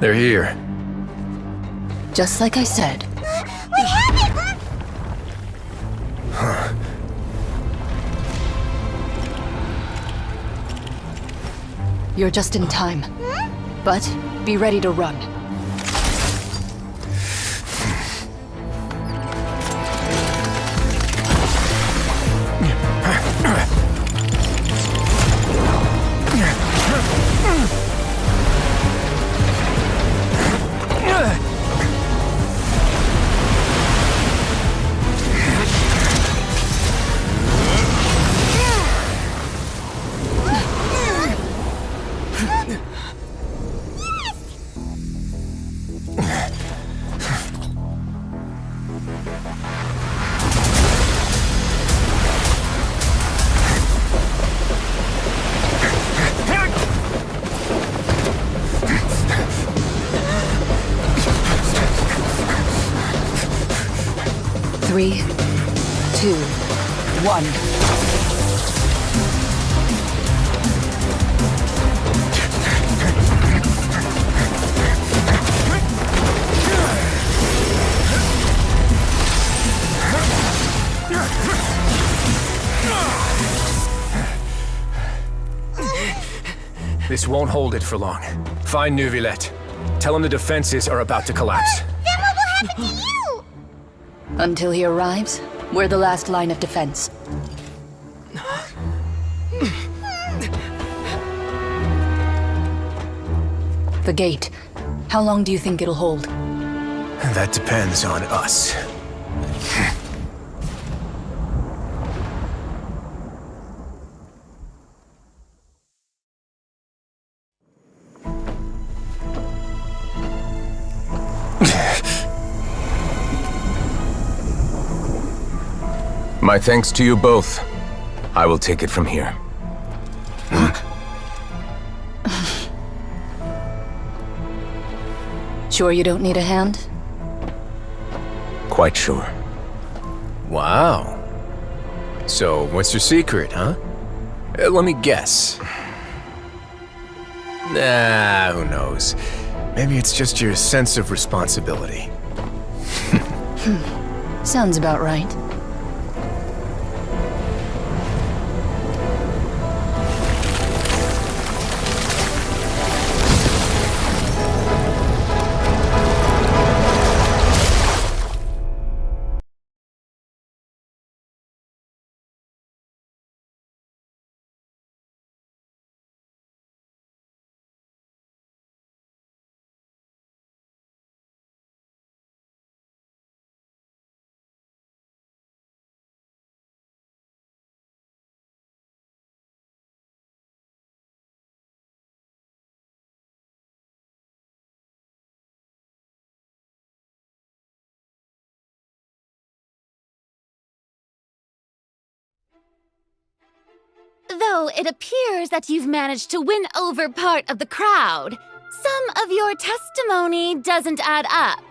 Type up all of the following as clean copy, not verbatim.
They're here. Just like I said. What happened? Huh. You're just in time. But be ready to run. Three, 2, 1. This won't hold it for long. Find Neuvillette. Tell him the defenses are about to collapse. Then what will happen to you? Until he arrives, we're the last line of defense. The gate. How long do you think it'll hold? That depends on us. My thanks to you both. I will take it from here. Sure you don't need a hand? Quite sure. Wow. So, what's your secret, huh? Let me guess. Nah, who knows? Maybe it's just your sense of responsibility. Sounds about right. Though it appears that you've managed to win over part of the crowd, some of your testimony doesn't add up.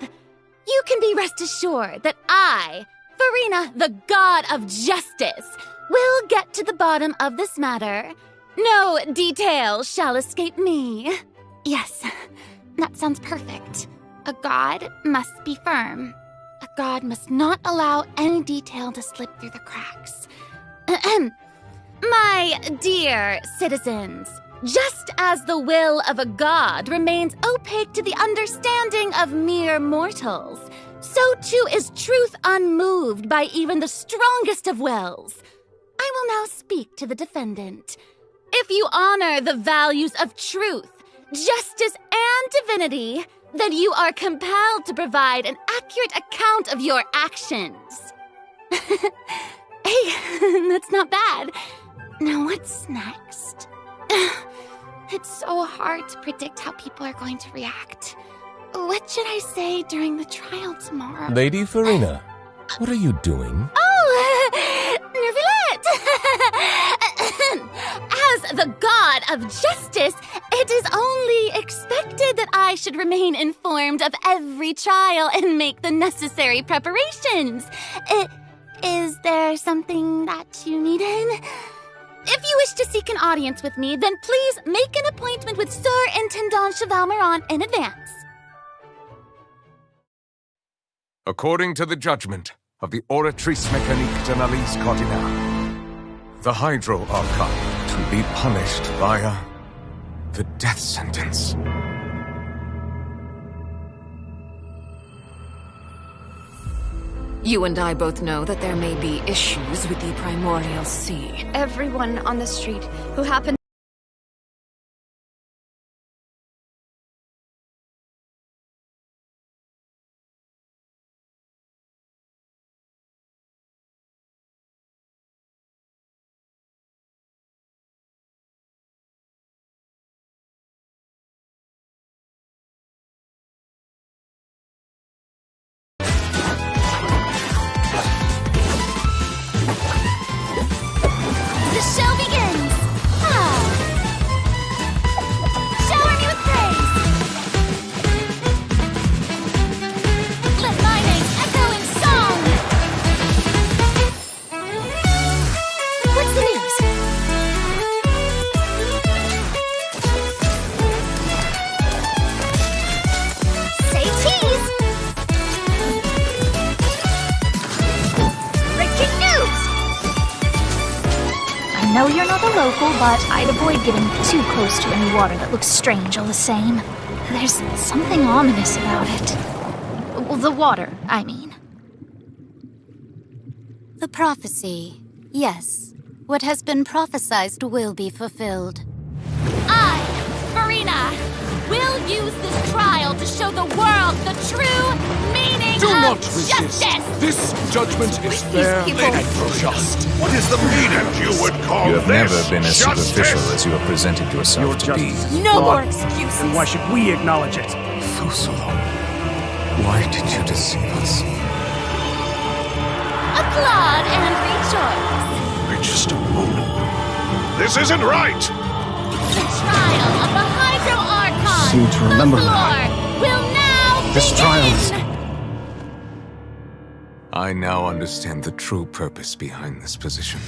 You can be rest assured that I, Farina, the God of Justice, will get to the bottom of this matter. No detail shall escape me. Yes, that sounds perfect. A god must be firm. A god must not allow any detail to slip through the cracks. My dear citizens, just as the will of a god remains opaque to the understanding of mere mortals, so too is truth unmoved by even the strongest of wills. I will now speak to the defendant. If you honor the values of truth, justice, and divinity, then you are compelled to provide an accurate account of your actions. Hey, that's not bad. Now what's next? It's so hard to predict how people are going to react. What should I say during the trial tomorrow? Lady Farina, what are you doing? Oh, Neuvillette! As the god of justice, it is only expected that I should remain informed of every trial and make the necessary preparations. Is there something that you needed? If you wish to seek an audience with me, then please make an appointment with Sir Intendant Cheval Maron in advance. According to the judgment of the Oratrice Mécanique de l'Analyse Cardinale, the Hydro Archon to be punished via the death sentence. You and I both know that there may be issues with the Primordial Sea. Everyone on the street who happened The show begins! Ah. Shower me with praise! Let my name echo in song! What's the news? Say cheese! Breaking news! I know you're not a local, but I'd avoid getting too close to any water that looks strange all the same. There's something ominous about it. Well, the water, I mean. The prophecy. Yes. What has been prophesized will be fulfilled. I, Marina, will use this trial to show the world the true meaning of justice! This judgment is fair people. and just. What is the meaning you would call You have this? never been as Justice? superficial as you have presented yourself to be. No more excuses. Then why should we acknowledge it? Fusolo, why did you deceive us? Applaud and rejoice! Wait just a moment. This isn't right! The trial of the Hydro Archon! Seem to remember the now. floor will now This begin! trial is- I now understand the true purpose behind this position.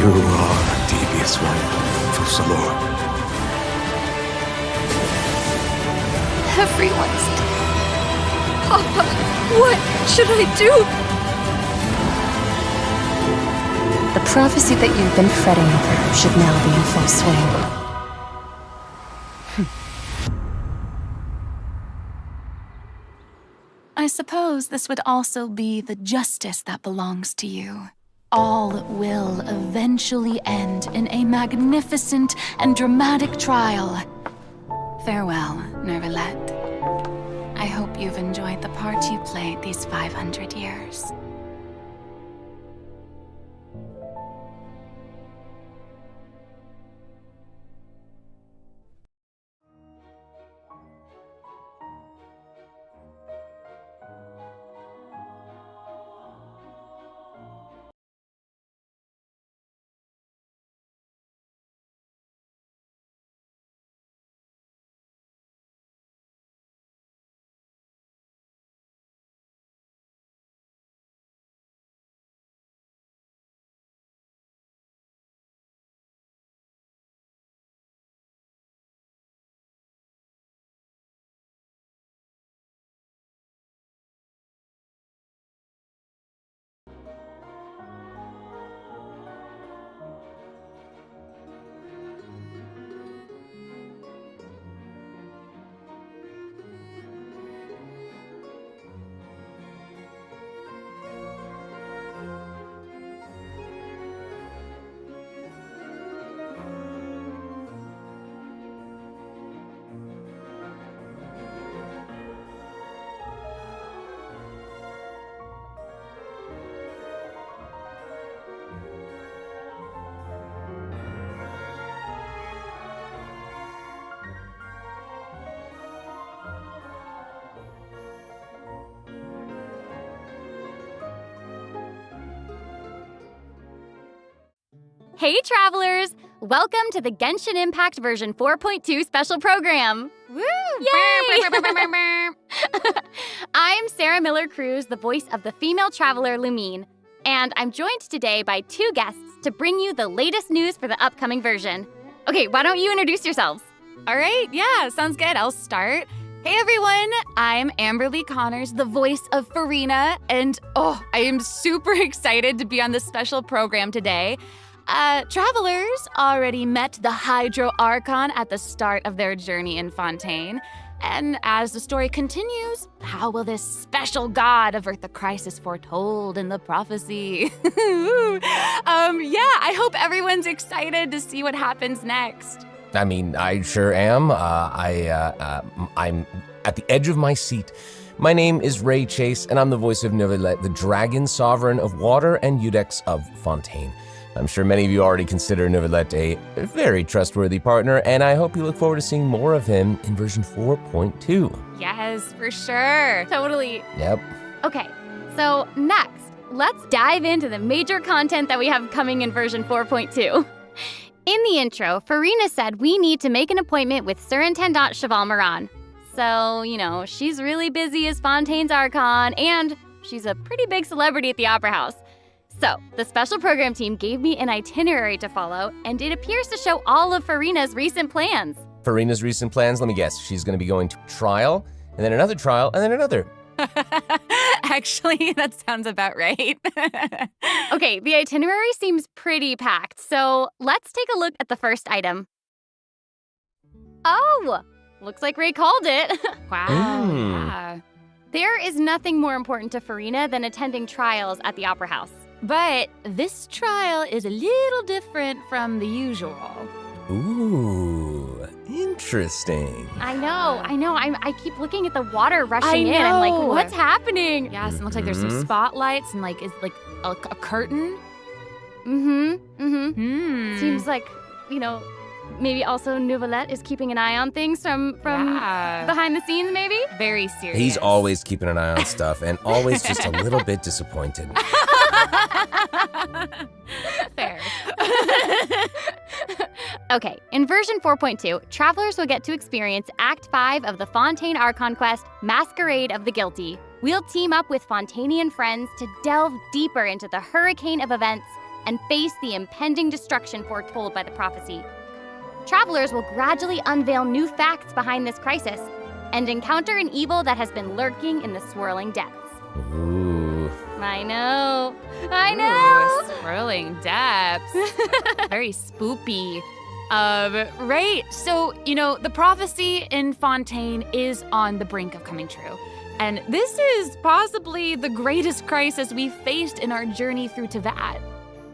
You are a devious one, Fusalo. Everyone's dead. Papa, what should I do? The prophecy that you've been fretting over should now be in full swing. I suppose this would also be the justice that belongs to you. All will eventually end in a magnificent and dramatic trial. Farewell, Nervalette. I hope you've enjoyed the part you played these 500 years. Hey travelers! Welcome to the Genshin Impact version 4.2 special program! Woo! Yay! I'm Sarah Miller-Cruz, the voice of the female traveler Lumine, and I'm joined today by two guests to bring you the latest news for the upcoming version. Okay, why don't you introduce yourselves? All right, yeah, sounds good. I'll start. Hey everyone, I'm Amberly Connors, the voice of Farina, and I am super excited to be on this special program today. Travelers already met the Hydro Archon at the start of their journey in Fontaine. And as the story continues, how will this special god avert the crisis foretold in the prophecy? I hope everyone's excited to see what happens next. I mean, I sure am. I'm at the edge of my seat. My name is Ray Chase, and I'm the voice of Neuvillette, the dragon sovereign of water and Eudex of Fontaine. I'm sure many of you already consider Neuvillette a very trustworthy partner, and I hope you look forward to seeing more of him in version 4.2. Yes, for sure. Totally. Yep. Okay, so next, let's dive into the major content that we have coming in version 4.2. In the intro, Farina said we need to make an appointment with Surintendant Cheval Moran. So, she's really busy as Fontaine's Archon, and she's a pretty big celebrity at the Opera House. So, the special program team gave me an itinerary to follow, and it appears to show all of Farina's recent plans. Farina's recent plans, let me guess, she's going to be going to trial, and then another trial, and then another. Actually, that sounds about right. Okay, the itinerary seems pretty packed, so let's take a look at the first item. Oh, looks like Ray called it. Wow. Yeah. There is nothing more important to Farina than attending trials at the Opera House. But this trial is a little different from the usual. Ooh, interesting. I know. I keep looking at the water rushing in. I'm like, what's happening? Yes, it looks like there's some spotlights and it's like a curtain. Seems like, maybe also Neuvillette is keeping an eye on things from behind the scenes, maybe? Very serious. He's always keeping an eye on stuff and always just a little bit disappointed. Fair. Okay, in version 4.2, travelers will get to experience Act 5 of the Fontaine Archon quest, Masquerade of the Guilty. We'll team up with Fontainian friends to delve deeper into the hurricane of events and face the impending destruction foretold by the prophecy. Travelers will gradually unveil new facts behind this crisis and encounter an evil that has been lurking in the swirling depths. Ooh. I know. Ooh, swirling depths. Very spoopy. Right, so, the prophecy in Fontaine is on the brink of coming true. And this is possibly the greatest crisis we've faced in our journey through Teyvat.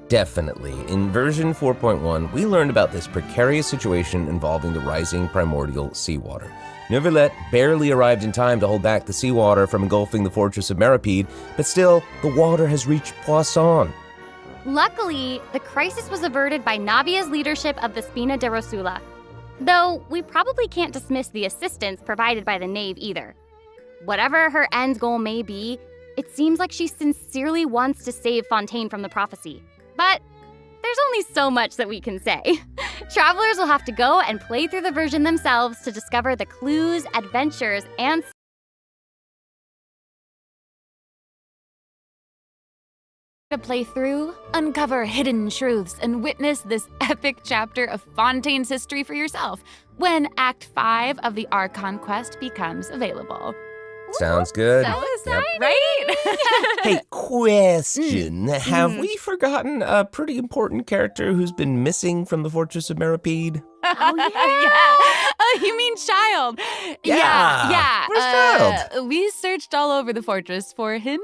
Definitely. In version 4.1, we learned about this precarious situation involving the rising primordial seawater. Neuvillette barely arrived in time to hold back the seawater from engulfing the fortress of Meripede, but still, the water has reached Poisson. Luckily, the crisis was averted by Navia's leadership of the Spina de Rosula. Though, we probably can't dismiss the assistance provided by the Knave either. Whatever her end goal may be, it seems like she sincerely wants to save Fontaine from the prophecy. But there's only so much that we can say. Travelers will have to go and play through the version themselves to discover the clues, adventures, and to play through, uncover hidden truths, and witness this epic chapter of Fontaine's history for yourself when Act 5 of the Archon quest becomes available. Sounds good. So exciting! Right? Hey, question. Have we forgotten a pretty important character who's been missing from the Fortress of Meripede? Oh, yeah. Yeah. Oh, you mean Child? Yeah. Where's Child? We searched all over the fortress for him.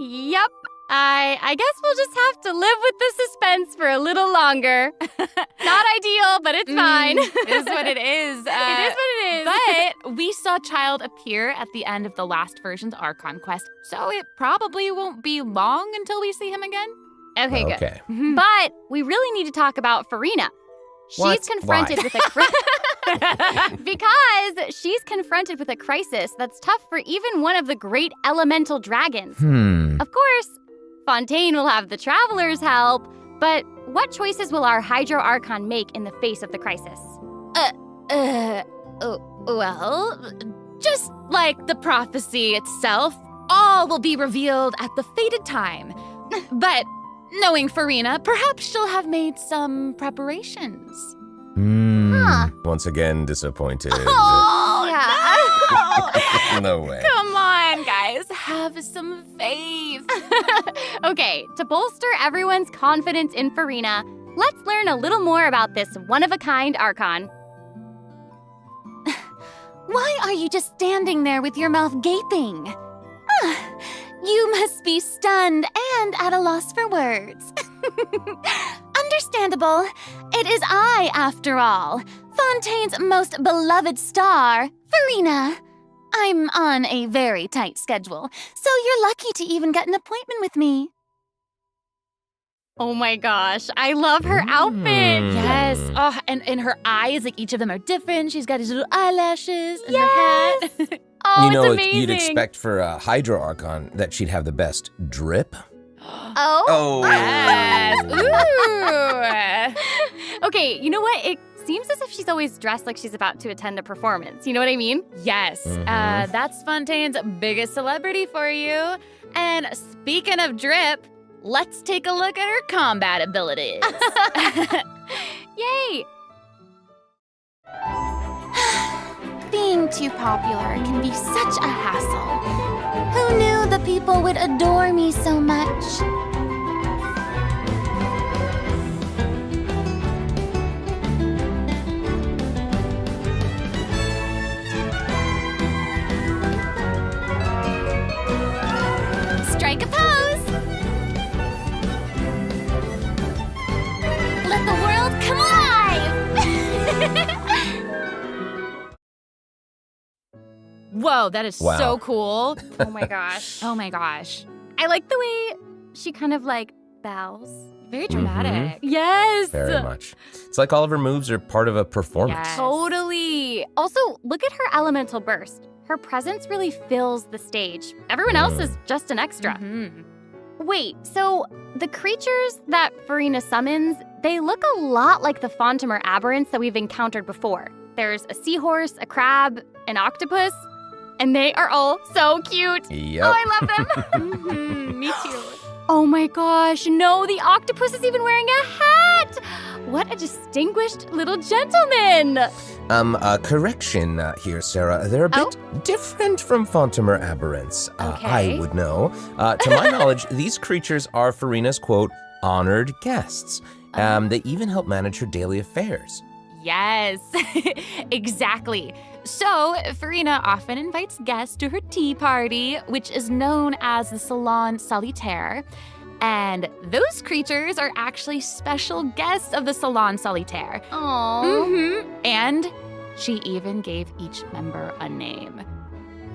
Yep. I guess we'll just have to live with the suspense for a little longer. Not ideal, but it's fine. It is what it is. It is what it is. But we saw Child appear at the end of the last version's Archon quest, so it probably won't be long until we see him again. Okay, good. Okay. But we really need to talk about Farina. She's confronted with because she's confronted with a crisis that's tough for even one of the great elemental dragons. Of course, Fontaine will have the travelers help, but what choices will our Hydro Archon make in the face of the crisis? Well, just like the prophecy itself, all will be revealed at the fated time. But knowing Farina, perhaps she'll have made some preparations. Once again, disappointed. Oh, Yeah. No way. Come on, guys. Have some faith. Okay, to bolster everyone's confidence in Farina, let's learn a little more about this one-of-a-kind Archon. Why are you just standing there with your mouth gaping? You must be stunned and at a loss for words. Understandable. It is I, after all, Fontaine's most beloved star, Farina. I'm on a very tight schedule, so you're lucky to even get an appointment with me. Oh my gosh, I love her outfit. Yes. Oh, and her eyes, like each of them are different. She's got these little eyelashes and her hat. Oh, You know, it's amazing. you'd expect for a Hydro Archon that she'd have the best drip. Oh. Yes. Ooh. Okay, you know what? It seems as if she's always dressed like she's about to attend a performance. You know what I mean? Yes. That's Fontaine's biggest celebrity for you. And speaking of drip, let's take a look at her combat abilities. Yay! Being too popular can be such a hassle. Who knew the people would adore me so much? Strike a pose! Let the world come alive! Whoa, that is Wow. so cool. Oh my gosh. Oh my gosh. I like the way she kind of like bows. Very dramatic. Yes! Very much. It's like all of her moves are part of a performance. Yes. Totally. Also, look at her elemental burst. Her presence really fills the stage. Everyone else is just an extra. Mhm. Wait, so the creatures that Farina summons, they look a lot like the Fontimer aberrants that we've encountered before. There's a seahorse, a crab, an octopus, and they are all so cute. Yep. Oh, I love them. Me too. Oh my gosh, no, the octopus is even wearing a hat. What a distinguished little gentleman. Correction here, Sarah. They're a bit different from Fontimer aberrants. Okay. I would know. To my knowledge, these creatures are Farina's, quote, honored guests. They even help manage her daily affairs. Yes, exactly. So, Farina often invites guests to her tea party, which is known as the Salon Solitaire. And those creatures are actually special guests of the Salon Solitaire. Aww. And she even gave each member a name.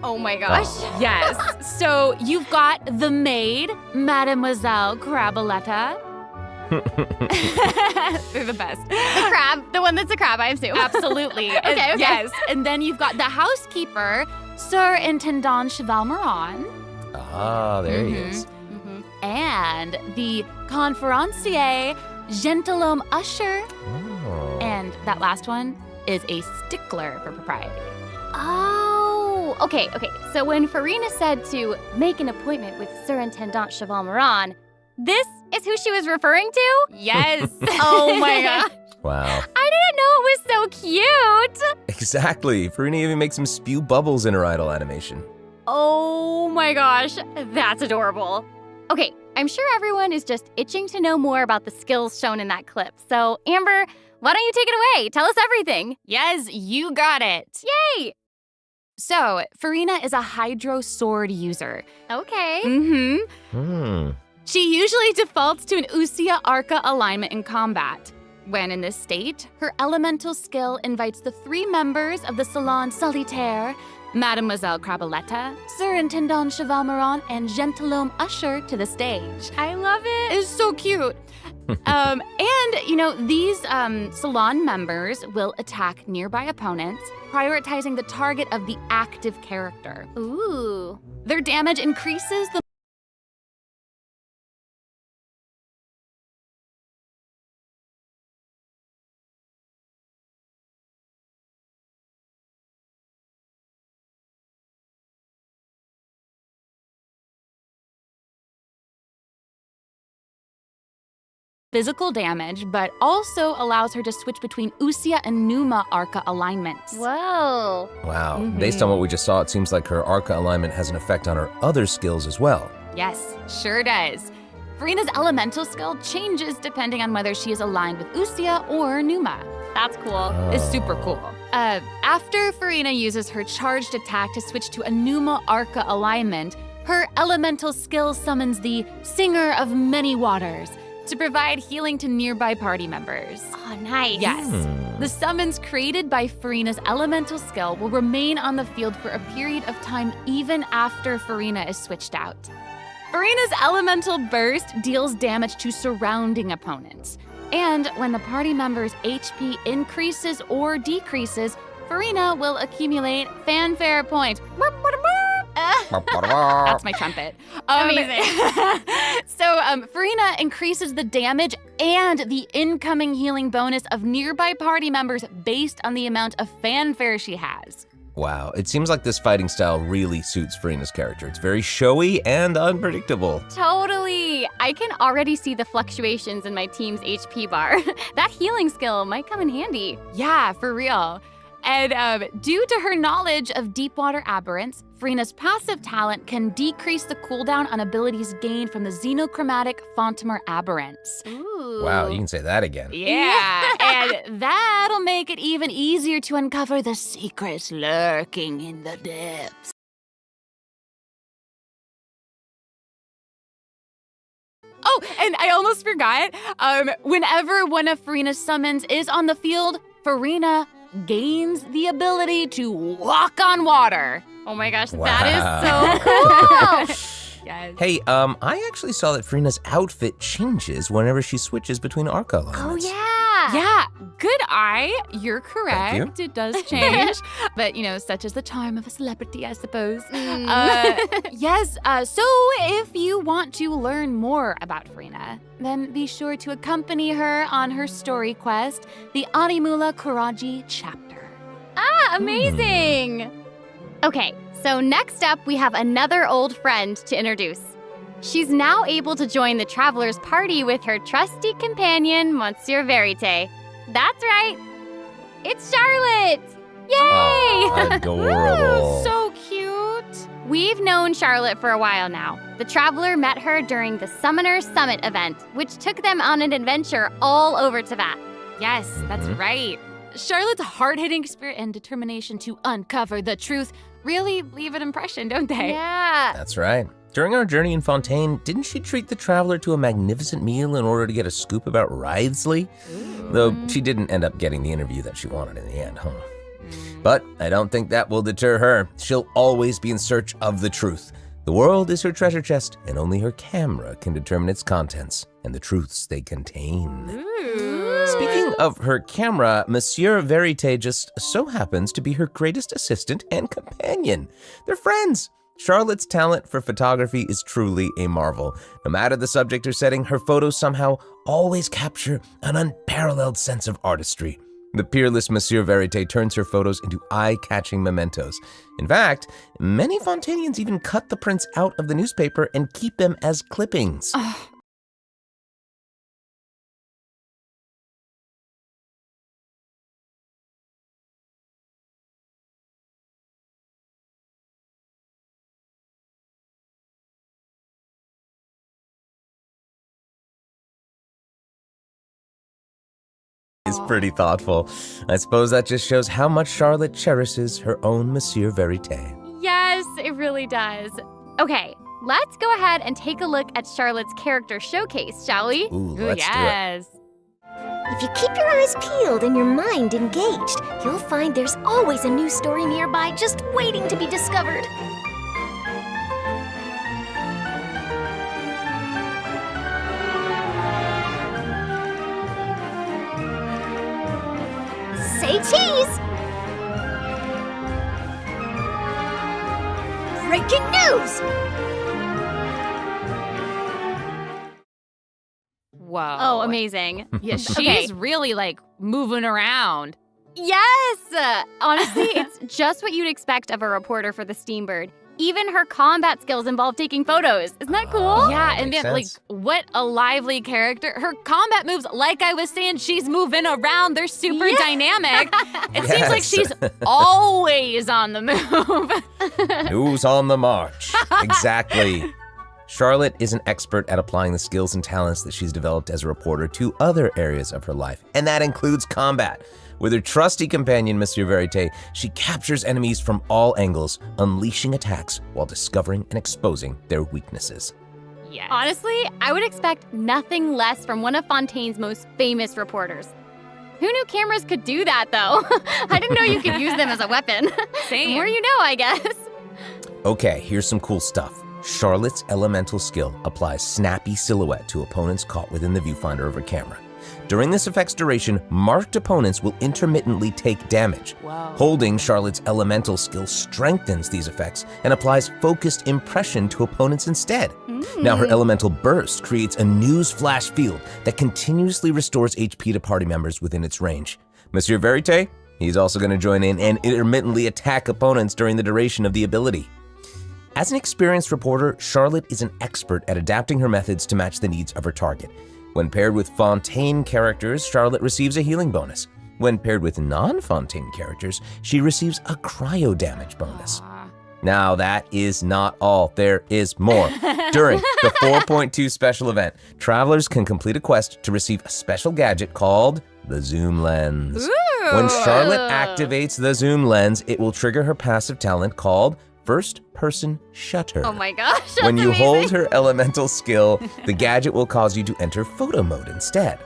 Oh my gosh. Yes. So you've got the maid, Mademoiselle Crabaletta. They're the best. The crab, the one that's a crab, I assume. Absolutely. Okay. Yes. And then you've got the housekeeper, Sir Intendant Cheval Moran. Ah, there he is. And the conferencier, Gentilhomme Usher. Oh. And that last one is a stickler for propriety. Oh, okay. So when Farina said to make an appointment with Sir Intendant Cheval Moran, this is who she was referring to? Yes. Oh my god. Wow. I didn't know it was so cute. Exactly. Farina even makes him spew bubbles in her idol animation. Oh my gosh, that's adorable. Okay, I'm sure everyone is just itching to know more about the skills shown in that clip. So, Amber, why don't you take it away? Tell us everything. Yes, you got it. Yay! So, Farina is a Hydro Sword user. Okay. Hmm. She usually defaults to an Usia Arca alignment in combat. When in this state, her elemental skill invites the 3 members of the Salon Solitaire, Mademoiselle Crabaletta, Sir Intendant Cheval Moran, and Gentilhomme Usher to the stage. I love it. It's so cute. And, you know, these salon members will attack nearby opponents, prioritizing the target of the active character. Ooh. Their damage increases the physical damage, but also allows her to switch between Usia and Numa Arca alignments. Whoa. Wow. Based on what we just saw, it seems like her Arca alignment has an effect on her other skills as well. Yes, sure does. Farina's elemental skill changes depending on whether she is aligned with Usia or Numa. That's cool. It's super cool. After Farina uses her charged attack to switch to a Numa Arca alignment, her elemental skill summons the Singer of Many Waters to provide healing to nearby party members. Oh, nice. Yes. The summons created by Farina's elemental skill will remain on the field for a period of time even after Farina is switched out. Farina's elemental burst deals damage to surrounding opponents. And when the party member's HP increases or decreases, Farina will accumulate fanfare points. That's my trumpet. Amazing. So Farina increases the damage and the incoming healing bonus of nearby party members based on the amount of fanfare she has. Wow, it seems like this fighting style really suits Farina's character. It's very showy and unpredictable. Totally. I can already see the fluctuations in my team's HP bar. That healing skill might come in handy. Yeah, for real. And due to her knowledge of Deepwater Aberrants, Farina's passive talent can decrease the cooldown on abilities gained from the xenochromatic Fontamer Aberrants. Ooh. Wow, you can say that again. Yeah, and that'll make it even easier to uncover the secrets lurking in the depths. Oh, and I almost forgot. Whenever one of Farina's summons is on the field, Farina gains the ability to walk on water. Oh my gosh, Wow. that is so cool. Yes. Hey, I actually saw that Farina's outfit changes whenever she switches between Arca Oh alignments. yeah. Yeah, good eye. You're correct. Thank you. It does change. But, such is the charm of a celebrity, I suppose. Yes, so if you want to learn more about Farina, then be sure to accompany her on her story quest, the Animula Kuraji chapter. Ah, amazing. Okay, so next up we have another old friend to introduce. She's now able to join the traveler's party with her trusty companion, Monsieur Verite. That's right. It's Charlotte! Yay! Oh, adorable. So cute. We've known Charlotte for a while now. The traveler met her during the Summoner Summit event, which took them on an adventure all over Teyvat. Yes, that's right. Charlotte's hard-hitting spirit and determination to uncover the truth really leave an impression, don't they? Yeah. That's right. During our journey in Fontaine, didn't she treat the traveler to a magnificent meal in order to get a scoop about Wriothesley? Though she didn't end up getting the interview that she wanted in the end, huh? But I don't think that will deter her. She'll always be in search of the truth. The world is her treasure chest, and only her camera can determine its contents and the truths they contain. Speaking of her camera, Monsieur Verite just so happens to be her greatest assistant and companion. They're friends. Charlotte's talent for photography is truly a marvel. No matter the subject or setting, her photos somehow always capture an unparalleled sense of artistry. The peerless Monsieur Verite turns her photos into eye-catching mementos. In fact, many Fontanians even cut the prints out of the newspaper and keep them as clippings. Is pretty thoughtful. I suppose that just shows how much Charlotte cherishes her own Monsieur Verite. Yes, it really does. Okay, let's go ahead and take a look at Charlotte's character showcase, shall we? Ooh, let's do it. Yes. If you keep your eyes peeled and your mind engaged, you'll find there's always a new story nearby just waiting to be discovered. Say cheese! Breaking news! Whoa. Oh, amazing. Yeah, she's Okay. really moving around. Yes! Honestly, it's just what you'd expect of a reporter for the Steambird. even her combat skills involve taking photos. Isn't that cool? Yeah, and makes then, like, sense. what a lively character. Her combat moves, like I was saying, she's moving around. They're super dynamic. It seems like she's always on the move. Who's on the march? Exactly. Charlotte is an expert at applying the skills and talents that she's developed as a reporter to other areas of her life, and that includes combat. With her trusty companion, Monsieur Verite, she captures enemies from all angles, unleashing attacks while discovering and exposing their weaknesses. Yes. Honestly, I would expect nothing less from one of Fontaine's most famous reporters. Who knew cameras could do that, though? I didn't know you could use them as a weapon. Same. The more you know, I guess. Okay, here's some cool stuff. Charlotte's elemental skill applies snappy silhouette to opponents caught within the viewfinder of her camera. During this effect's duration, marked opponents will intermittently take damage. Wow. Holding Charlotte's elemental skill strengthens these effects and applies focused impression to opponents instead. Now her elemental burst creates a news flash field that continuously restores HP to party members within its range. Monsieur Verite, he's also going to join in and intermittently attack opponents during the duration of the ability. As an experienced reporter, Charlotte is an expert at adapting her methods to match the needs of her target. When paired with Fontaine characters, Charlotte receives a healing bonus. When paired with non-Fontaine characters, she receives a cryo damage bonus. Now that is not all, there is more. During the 4.2 special event, travelers can complete a quest to receive a special gadget called the Zoom Lens. Ooh. When Charlotte activates the Zoom Lens, it will trigger her passive talent called First Person Shutter. Oh my gosh, that's When you amazing. hold her elemental skill, the gadget will cause you to enter photo mode instead.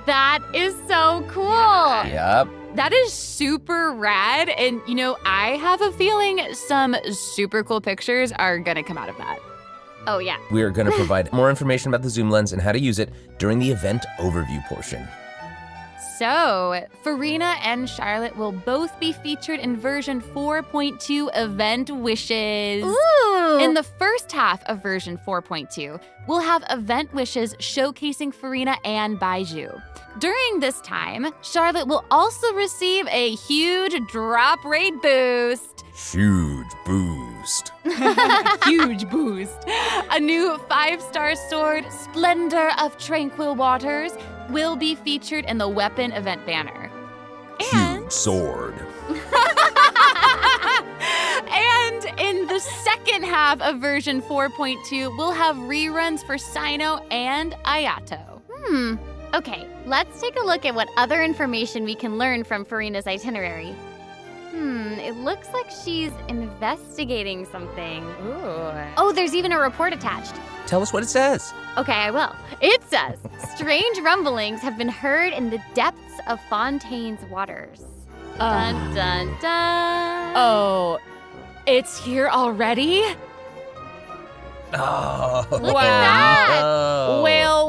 That is so cool. Yep. That is super rad. And, you know, I have a feeling some super cool pictures are going to come out of that. Oh, yeah. We are going to provide more information about the Zoom Lens and how to use it during the event overview portion. So, Farina and Charlotte will both be featured in version 4.2 Event Wishes. Ooh. In the first half of version 4.2, we'll have Event Wishes showcasing Farina and Baiju. During this time, Charlotte will also receive a huge drop rate boost. Huge boost. Huge boost. A new 5-star sword, Splendor of Tranquil Waters, will be featured in the weapon event banner. Huge sword. And in the second half of version 4.2, we'll have reruns for Sino and Ayato. Okay, let's take a look at what other information we can learn from Farina's itinerary. It looks like she's investigating something. Ooh. Oh, there's even a report attached. Tell us what it says. Okay, I will. It says, strange rumblings have been heard in the depths of Fontaine's waters. Dun, dun, dun. Oh, it's here already? Oh. Look at that. Oh. Well.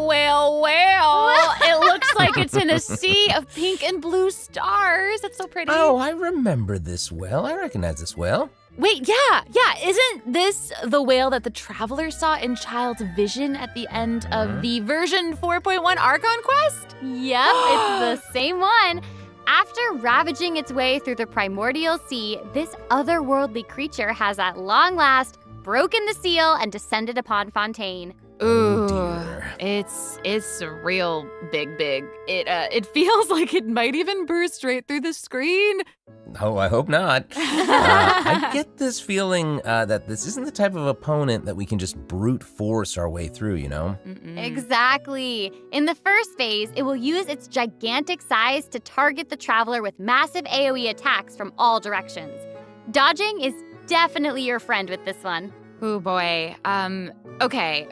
It looks like it's in a sea of pink and blue stars. That's so pretty. Oh, I remember this well. I recognize this well. Wait, yeah. Isn't this the whale that the traveler saw in Child's vision at the end of the version 4.1 Archon quest? Yep, it's the same one. After ravaging its way through the primordial sea, this otherworldly creature has at long last broken the seal and descended upon Fontaine. Ooh, dear. it's real big. It feels like it might even burst right through the screen. Oh, I hope not. I get this feeling that this isn't the type of opponent that we can just brute force our way through, you know? Exactly. In the first phase, it will use its gigantic size to target the traveler with massive AoE attacks from all directions. Dodging is definitely your friend with this one. Oh boy. Okay.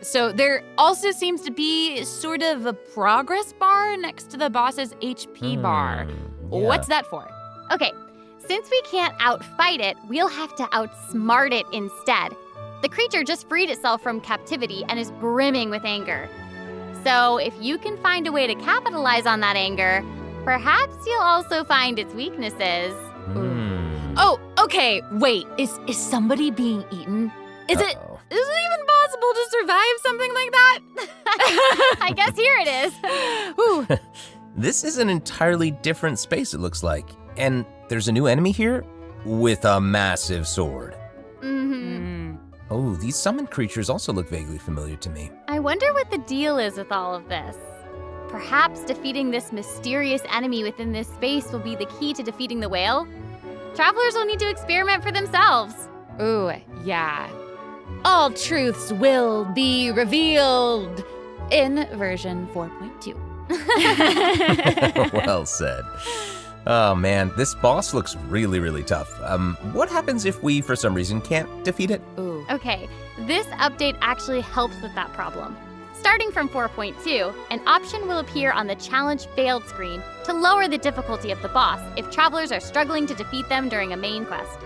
So there also seems to be sort of a progress bar next to the boss's HP bar. Yeah. What's that for? Okay, since we can't outfight it, we'll have to outsmart it instead. The creature just freed itself from captivity and is brimming with anger. So if you can find a way to capitalize on that anger, perhaps you'll also find its weaknesses. Oh, okay. Wait, is somebody being eaten? Is it even possible to survive something like that? I guess here it is. Ooh. This is an entirely different space, it looks like. And there's a new enemy here with a massive sword. Oh, these summoned creatures also look vaguely familiar to me. I wonder what the deal is with all of this. Perhaps defeating this mysterious enemy within this space will be the key to defeating the whale? Travelers will need to experiment for themselves. Ooh, yeah. All truths will be revealed in version 4.2. Well said. Oh man, this boss looks really, really tough. What happens if we, for some reason, can't defeat it? Ooh. Okay, this update actually helps with that problem. Starting from 4.2, an option will appear on the Challenge Failed screen to lower the difficulty of the boss if travelers are struggling to defeat them during a main quest.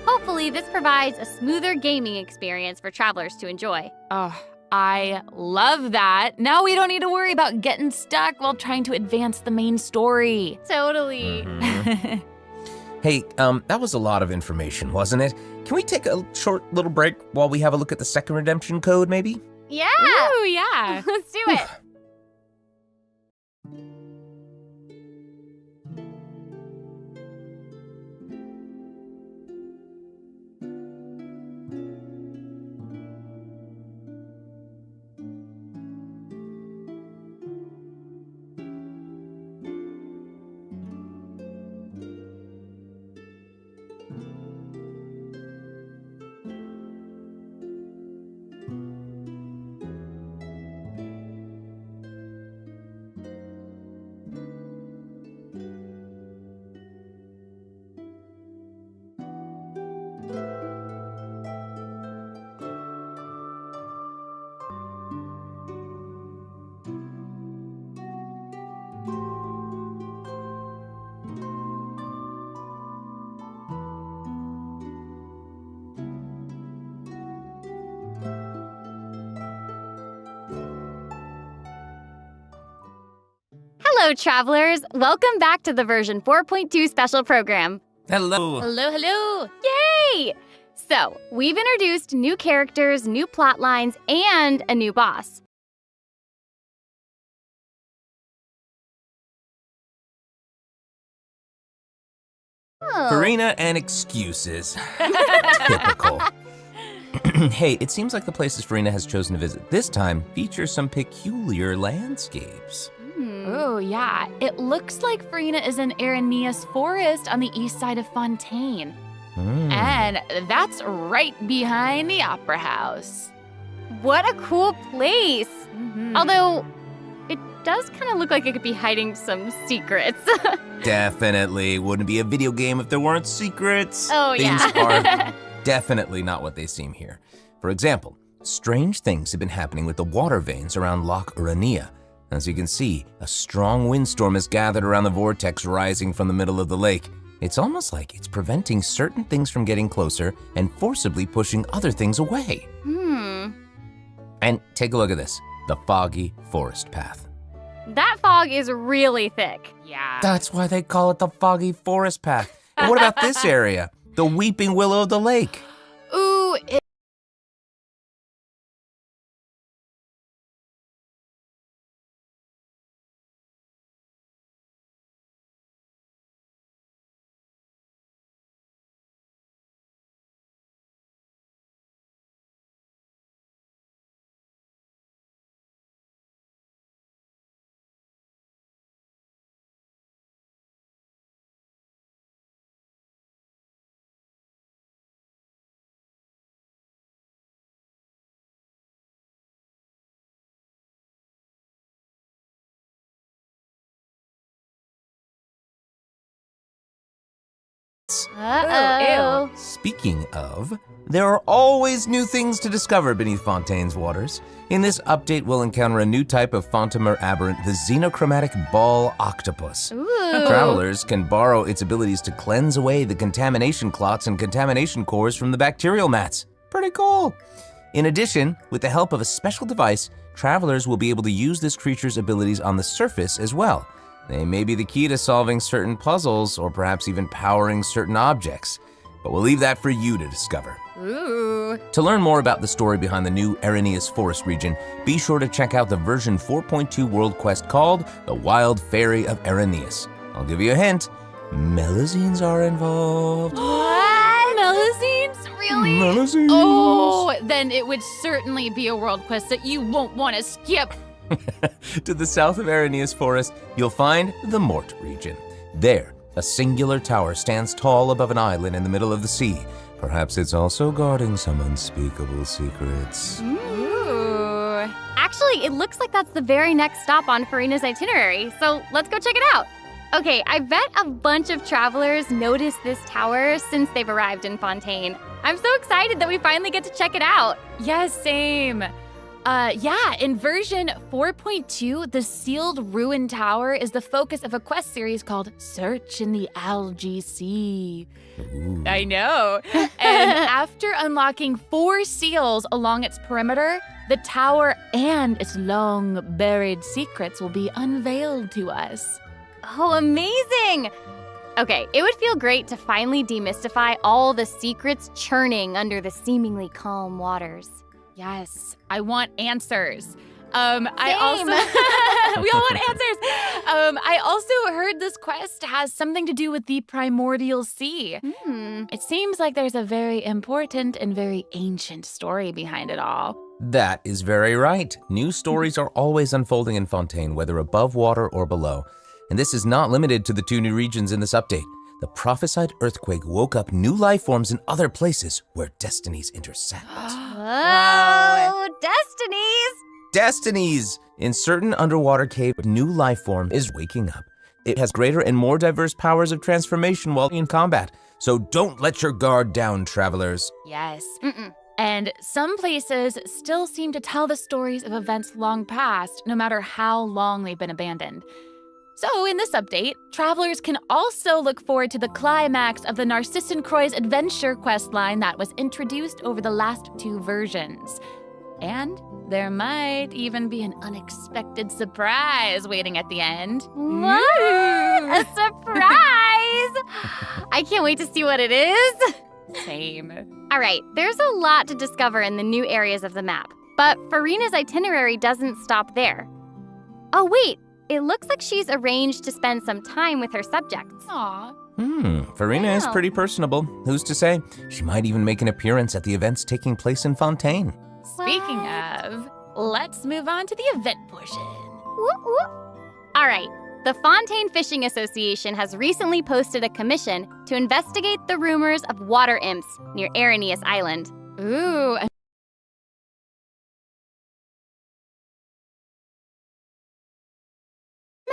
Hopefully, this provides a smoother gaming experience for travelers to enjoy. Oh, I love that. Now we don't need to worry about getting stuck while trying to advance the main story. Totally. Mm-hmm. Hey, that was a lot of information, wasn't it? Can we take a short little break while we have a look at the second redemption code, maybe? Yeah! Ooh, yeah. Let's do it! Hello, travelers! Welcome back to the version 4.2 special program. Hello. Hello, hello! Yay! So, we've introduced new characters, new plot lines, and a new boss. Oh. Farina and excuses. Typical. Hey, it seems like the places Farina has chosen to visit this time feature some peculiar landscapes. Oh, yeah. It looks like Farina is in Aranea's forest on the east side of Fontaine. And that's right behind the Opera House. What a cool place! Although, it does kind of look like it could be hiding some secrets. Definitely. Wouldn't be a video game if there weren't secrets. Oh, Things yeah. are definitely not what they seem here. For example, strange things have been happening with the water veins around Loch Aranea. As you can see, a strong windstorm has gathered around the vortex rising from the middle of the lake. It's almost like it's preventing certain things from getting closer and forcibly pushing other things away. And take a look at this, the foggy forest path. That fog is really thick. Yeah. That's why they call it the foggy forest path. And what about this area? The weeping willow of the lake. Ooh, Uh-oh. Speaking of, there are always new things to discover beneath Fontaine's waters. In this update, we'll encounter a new type of Fontamer aberrant, the xenochromatic ball octopus. Ooh. Travelers can borrow its abilities to cleanse away the contamination clots and contamination cores from the bacterial mats. Pretty cool. In addition, with the help of a special device, travelers will be able to use this creature's abilities on the surface as well. They may be the key to solving certain puzzles or perhaps even powering certain objects, but we'll leave that for you to discover. Ooh. To learn more about the story behind the new Aranea's Forest region, be sure to check out the version 4.2 world quest called The Wild Fairy of Araneas. I'll give you a hint, Melazines are involved. What? Melazines? Really? Melazes. Oh, then it would certainly be a world quest that you won't want to skip. To the south of Aranea's forest, you'll find the Mort region. There, a singular tower stands tall above an island in the middle of the sea. Perhaps it's also guarding some unspeakable secrets. Ooh. Actually, it looks like that's the very next stop on Farina's itinerary, so let's go check it out. Okay, I bet a bunch of travelers noticed this tower since they've arrived in Fontaine. I'm so excited that we finally get to check it out. Yes, same. In version 4.2, the sealed ruin tower is the focus of a quest series called Search in the Algae Sea. Ooh. I know. And after unlocking 4 seals along its perimeter, the tower and its long buried secrets will be unveiled to us. Oh, amazing! Okay, it would feel great to finally demystify all the secrets churning under the seemingly calm waters. Yes, I want answers. I also we all want answers. I also heard this quest has something to do with the primordial sea. It seems like there's a very important and very ancient story behind it all. That is very right. New stories are always unfolding in Fontaine, whether above water or below. And this is not limited to the 2 new regions in this update. The prophesied earthquake woke up new life forms in other places where destinies intersect. Oh, destinies! Destinies! In certain underwater cave, a new life form is waking up. It has greater and more diverse powers of transformation while in combat. So don't let your guard down, travelers. Yes. And some places still seem to tell the stories of events long past, no matter how long they've been abandoned. So in this update, travelers can also look forward to the climax of the Narcissan Croix's adventure questline that was introduced over the last 2 versions. And there might even be an unexpected surprise waiting at the end. What? A surprise! I can't wait to see what it is. Same. All right, there's a lot to discover in the new areas of the map, but Farina's itinerary doesn't stop there. Oh, wait. It looks like she's arranged to spend some time with her subjects. Aw. Farina is pretty personable. Who's to say? She might even make an appearance at the events taking place in Fontaine. Speaking of, let's move on to the event portion. Whoop, whoop. All right. The Fontaine Fishing Association has recently posted a commission to investigate the rumors of water imps near Araneus Island. Ooh,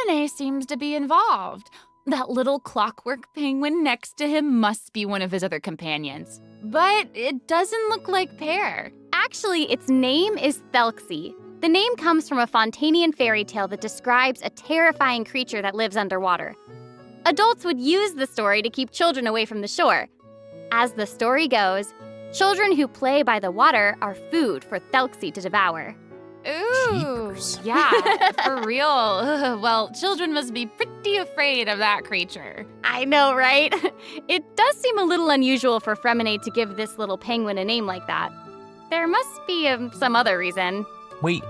Mene seems to be involved. That little clockwork penguin next to him must be one of his other companions. But it doesn't look like Pear. Actually, its name is Thelxie. The name comes from a Fontanian fairy tale that describes a terrifying creature that lives underwater. Adults would use the story to keep children away from the shore. As the story goes, children who play by the water are food for Thelxie to devour. Ooh, Jeepers. Yeah, for real. Ugh, well, children must be pretty afraid of that creature. I know, right? It does seem a little unusual for Fremine to give this little penguin a name like that. There must be some other reason. Wait,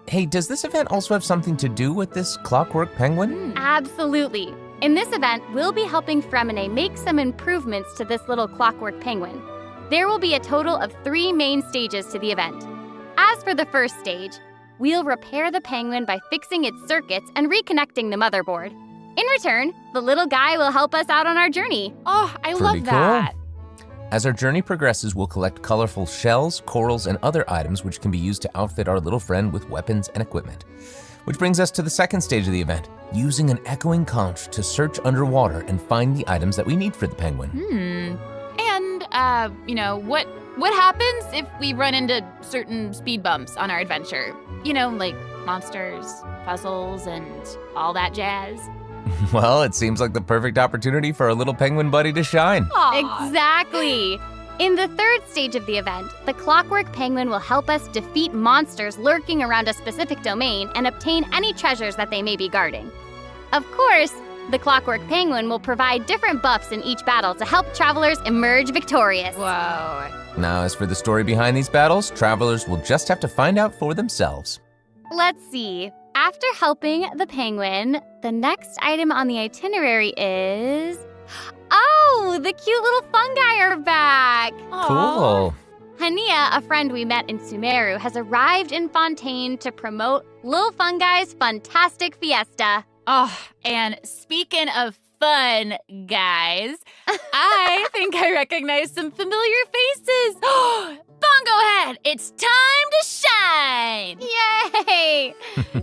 hey, does this event also have something to do with this clockwork penguin? Absolutely. In this event, we'll be helping Fremine make some improvements to this little clockwork penguin. There will be a total of 3 main stages to the event. As for the first stage, we'll repair the penguin by fixing its circuits and reconnecting the motherboard. In return, the little guy will help us out on our journey. Oh, I Pretty love that. Cool. As our journey progresses, we'll collect colorful shells, corals, and other items which can be used to outfit our little friend with weapons and equipment. Which brings us to the second stage of the event, using an echoing conch to search underwater and find the items that we need for the penguin. And, what happens if we run into certain speed bumps on our adventure? You know, like monsters, puzzles, and all that jazz. Well, it seems like the perfect opportunity for our little penguin buddy to shine. Aww. Exactly. In the third stage of the event, the clockwork penguin will help us defeat monsters lurking around a specific domain and obtain any treasures that they may be guarding. Of course, the clockwork penguin will provide different buffs in each battle to help travelers emerge victorious. Whoa. Now, as for the story behind these battles, travelers will just have to find out for themselves. Let's see. After helping the penguin, the next item on the itinerary is... Oh, the cute little fungi are back! back. Cool. Hania, a friend we met in Sumeru, has arrived in Fontaine to promote Lil Fungai's Fantastic Fiesta. Oh, and speaking of fun, guys, I think I recognize some familiar faces. Bongo Head, it's time to shine! Yay!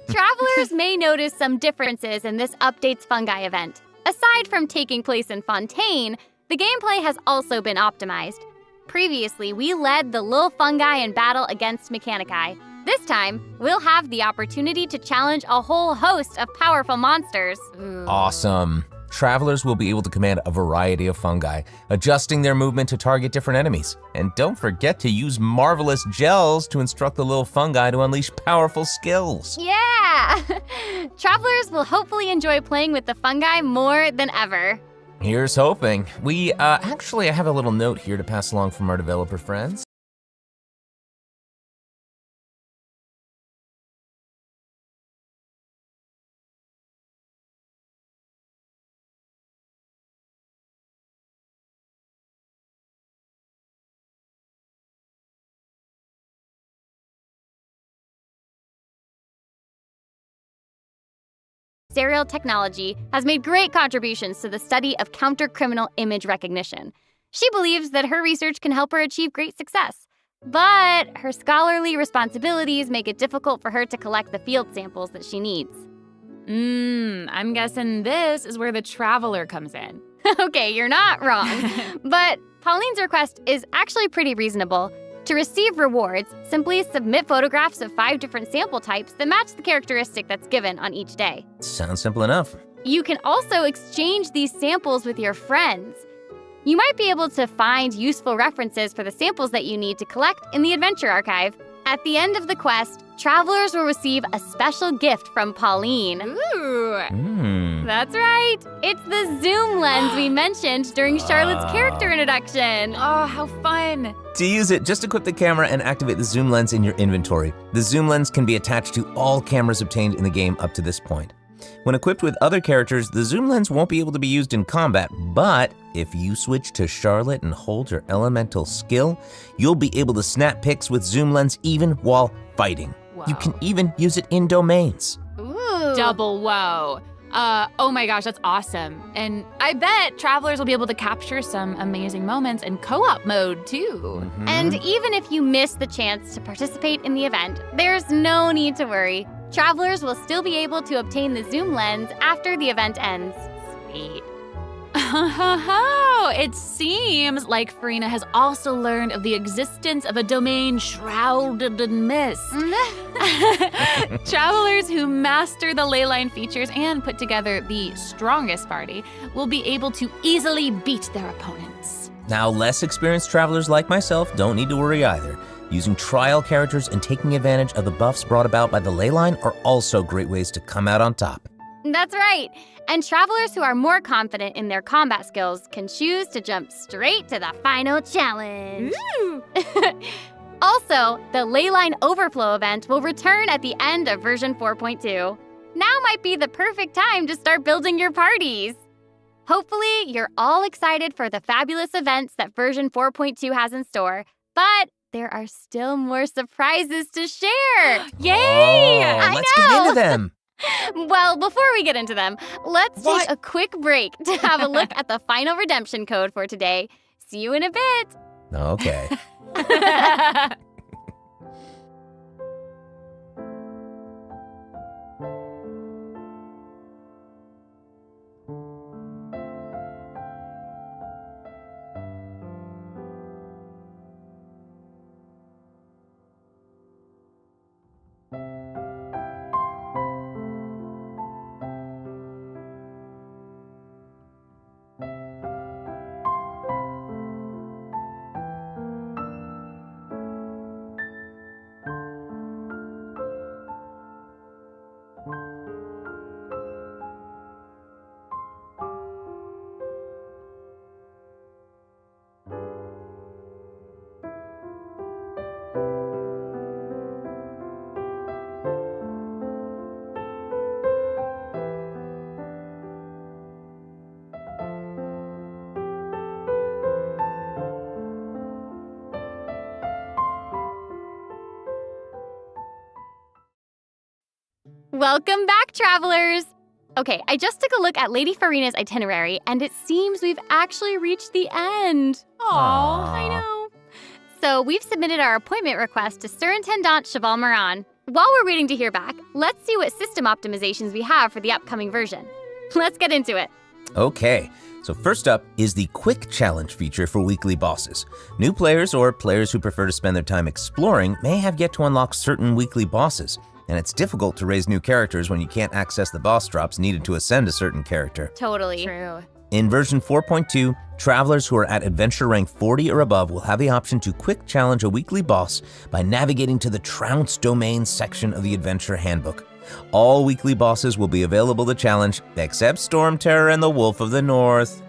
Travelers may notice some differences in this update's fungi event. Aside from taking place in Fontaine, the gameplay has also been optimized. Previously, we led the Lil Fungi in battle against Mechanici. This time, we'll have the opportunity to challenge a whole host of powerful monsters. Awesome. Travelers will be able to command a variety of fungi, adjusting their movement to target different enemies. And don't forget to use marvelous gels to instruct the little fungi to unleash powerful skills. Yeah! Travelers will hopefully enjoy playing with the fungi more than ever. Here's hoping. I have a little note here to pass along from our developer friends. Starrail technology has made great contributions to the study of counter-criminal image recognition. She believes that her research can help her achieve great success. But her scholarly responsibilities make it difficult for her to collect the field samples that she needs. I'm guessing this is where the Traveler comes in. Okay, you're not wrong. But Pauline's request is actually pretty reasonable. To receive rewards, simply submit photographs of 5 different sample types that match the characteristic that's given on each day. Sounds simple enough. You can also exchange these samples with your friends. You might be able to find useful references for the samples that you need to collect in the Adventure Archive. At the end of the quest, travelers will receive a special gift from Pauline. Ooh. That's right. It's the zoom lens we mentioned during Charlotte's character introduction. Oh, how fun. To use it, just equip the camera and activate the zoom lens in your inventory. The zoom lens can be attached to all cameras obtained in the game up to this point. When equipped with other characters, the zoom lens won't be able to be used in combat, but if you switch to Charlotte and hold your elemental skill, you'll be able to snap pics with zoom lens even while fighting. Whoa. You can even use it in domains. Ooh. Double whoa. Oh my gosh, that's awesome. And I bet travelers will be able to capture some amazing moments in co-op mode too. Mm-hmm. And even if you miss the chance to participate in the event, there's no need to worry. Travelers will still be able to obtain the zoom lens after the event ends. Sweet. It seems like Farina has also learned of the existence of a domain shrouded in mist. Travelers who master the leyline features and put together the strongest party will be able to easily beat their opponents. Now, less experienced travelers like myself don't need to worry either. Using trial characters and taking advantage of the buffs brought about by the leyline are also great ways to come out on top. That's right. And travelers who are more confident in their combat skills can choose to jump straight to the final challenge. Also, the Leyline Overflow event will return at the end of version 4.2. Now might be the perfect time to start building your parties. Hopefully, you're all excited for the fabulous events that version 4.2 has in store, but there are still more surprises to share. Yay! Let's get into them. Well, before we get into them, let's take a quick break to have a look at the final redemption code for today. See you in a bit. Okay. Welcome back, travelers! Okay, I just took a look at Lady Farina's itinerary, and it seems we've actually reached the end. Aww. I know. So we've submitted our appointment request to Surintendant Cheval Moran. While we're waiting to hear back, let's see what system optimizations we have for the upcoming version. Let's get into it. Okay, so first up is the Quick Challenge feature for weekly bosses. New players or players who prefer to spend their time exploring may have yet to unlock certain weekly bosses, and it's difficult to raise new characters when you can't access the boss drops needed to ascend a certain character. Totally. True. In version 4.2, travelers who are at adventure rank 40 or above will have the option to quick challenge a weekly boss by navigating to the Trounce Domain section of the Adventure Handbook. All weekly bosses will be available to challenge, except Storm Terror and the Wolf of the North.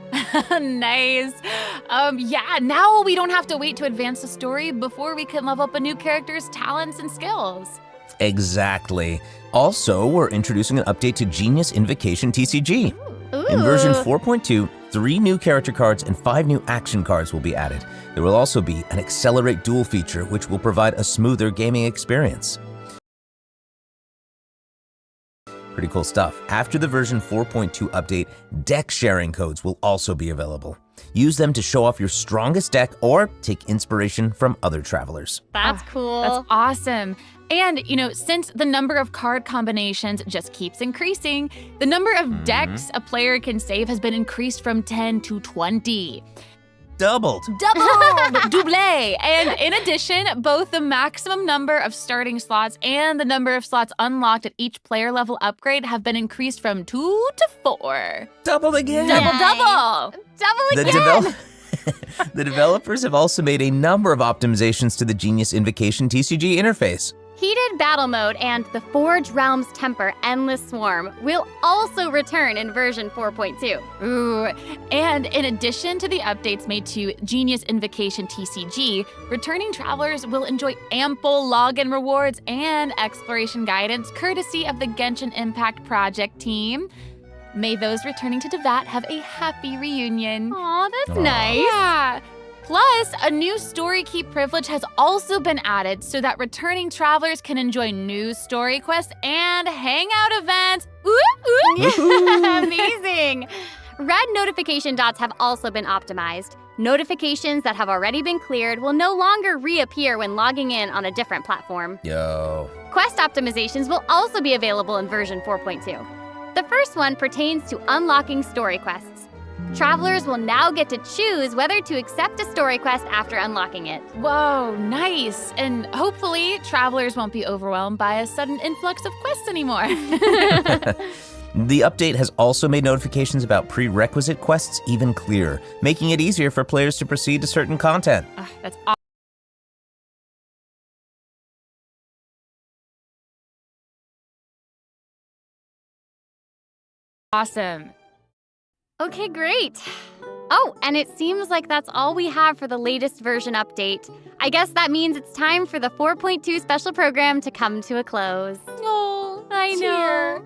Nice. Yeah, now we don't have to wait to advance the story before we can level up a new character's talents and skills. Exactly. Also, we're introducing an update to Genius Invocation TCG. Ooh. In version 4.2, 3 new character cards and 5 new action cards will be added. There will also be an Accelerate Duel feature, which will provide a smoother gaming experience. Pretty cool stuff. After the version 4.2 update, deck sharing codes will also be available. Use them to show off your strongest deck or take inspiration from other travelers. That's cool. That's awesome. And, since the number of card combinations just keeps increasing, the number of decks a player can save has been increased from 10 to 20. Doubled. Double! And in addition, both the maximum number of starting slots and the number of slots unlocked at each player level upgrade have been increased from 2 to 4. Double again. Double! Double again! The developers have also made a number of optimizations to the Genius Invocation TCG interface. Heated Battle Mode and the Forge Realms Temper Endless Swarm will also return in version 4.2. Ooh, and in addition to the updates made to Genius Invocation TCG, returning travelers will enjoy ample login rewards and exploration guidance courtesy of the Genshin Impact Project team. May those returning to Devat have a happy reunion. Aw, that's nice. Yeah. Plus, a new story keep privilege has also been added so that returning travelers can enjoy new story quests and hangout events. Amazing! Red notification dots have also been optimized. Notifications that have already been cleared will no longer reappear when logging in on a different platform. Yo. Quest optimizations will also be available in version 4.2. The first one pertains to unlocking story quests. Travelers will now get to choose whether to accept a story quest after unlocking it. Whoa, nice. And hopefully, travelers won't be overwhelmed by a sudden influx of quests anymore. The update has also made notifications about prerequisite quests even clearer, making it easier for players to proceed to certain content. That's awesome. Okay, great. Oh, and it seems like that's all we have for the latest version update. I guess that means it's time for the 4.2 special program to come to a close. Oh, I know.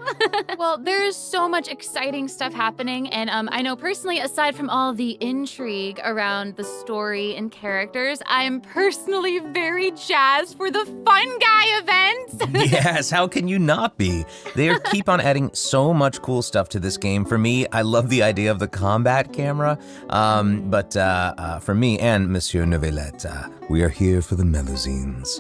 Well, there's so much exciting stuff happening, and I know personally, aside from all the intrigue around the story and characters, I'm personally very jazzed for the Fun Guy events. Yes, how can you not be? They keep on adding so much cool stuff to this game. For me, I love the idea of the combat camera, but for me and Monsieur Novelette, we are here for the melazines.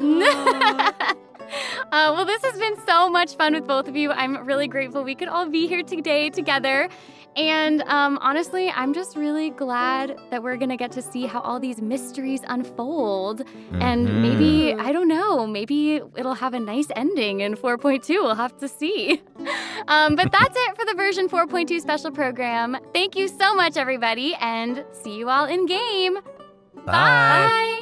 Well, this has been so much fun with both of you. I'm really grateful we could all be here today together. And honestly, I'm just really glad that we're going to get to see how all these mysteries unfold. And maybe, I don't know, maybe it'll have a nice ending in 4.2. We'll have to see. But that's it for the version 4.2 special program. Thank you so much, everybody, and see you all in game. Bye. Bye.